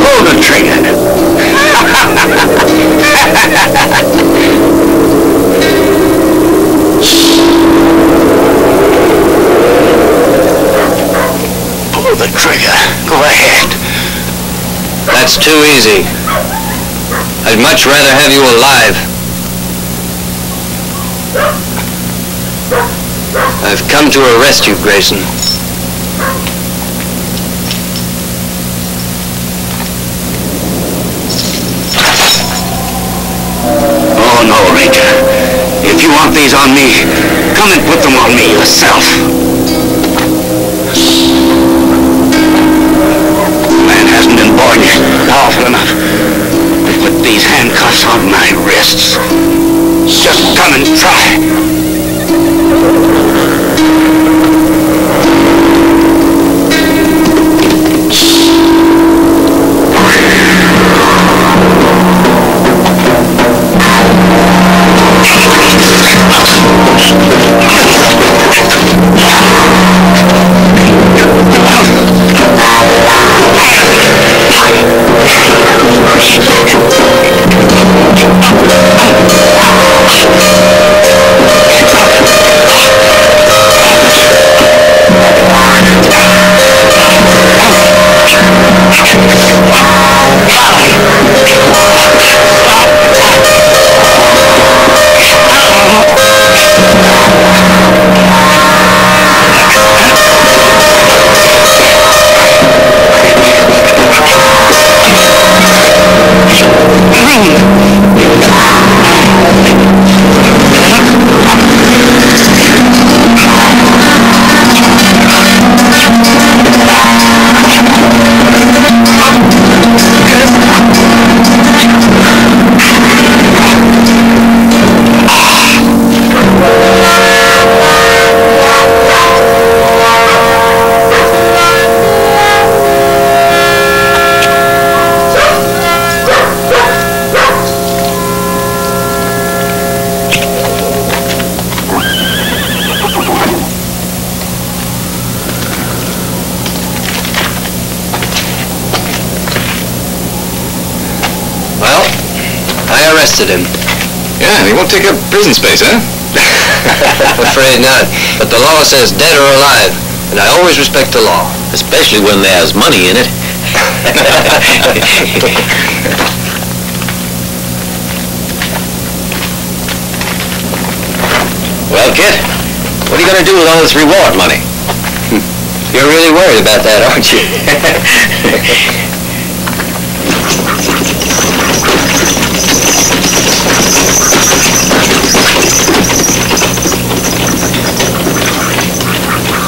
Pull the trigger. Pull the trigger. Go ahead. That's too easy. I'd much rather have you alive. I've come to arrest you, Grayson. Oh, no, Ranger. If you want these on me, come and put them on me yourself. The man hasn't been born yet powerful enough to put these handcuffs on my wrists. Just come and try. arrested him. Yeah, he won't take up prison space, huh? I'm afraid not. But the law says dead or alive, and I always respect the law. Especially when there's money in it. Well, kid, what are you going to do with all this reward money? You're really worried about that, aren't you?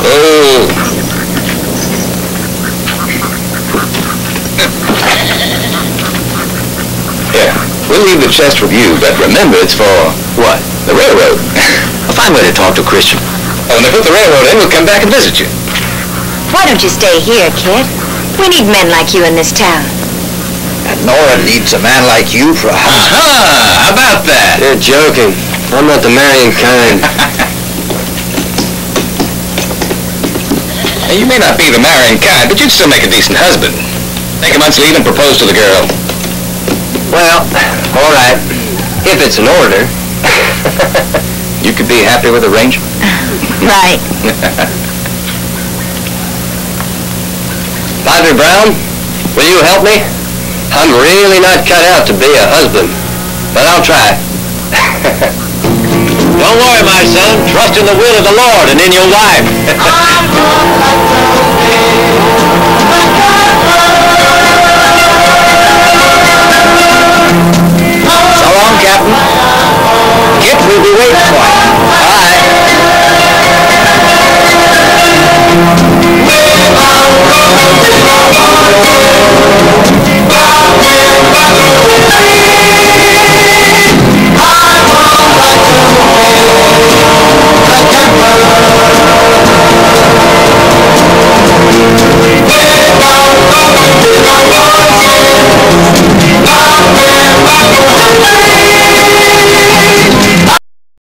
Oh. Yeah, we'll leave the chest with you, but remember it's for... What? The railroad. A fine way to talk to a Christian. Oh, when they put the railroad in, we'll come back and visit you. Why don't you stay here, kid? We need men like you in this town. And Nora needs a man like you for a husband. How about that? You're joking. I'm not the marrying kind. Now, you may not be the marrying kind, but you'd still make a decent husband. Take a month's leave and propose to the girl. Well, all right. If it's an order. You could be happy with arrangement? Right. Padre Brown, will you help me? I'm really not cut out to be a husband, but I'll try. Don't worry, my son. Trust in the will of the Lord and in your wife. So long, Captain. Kit will be waiting for you. Bye.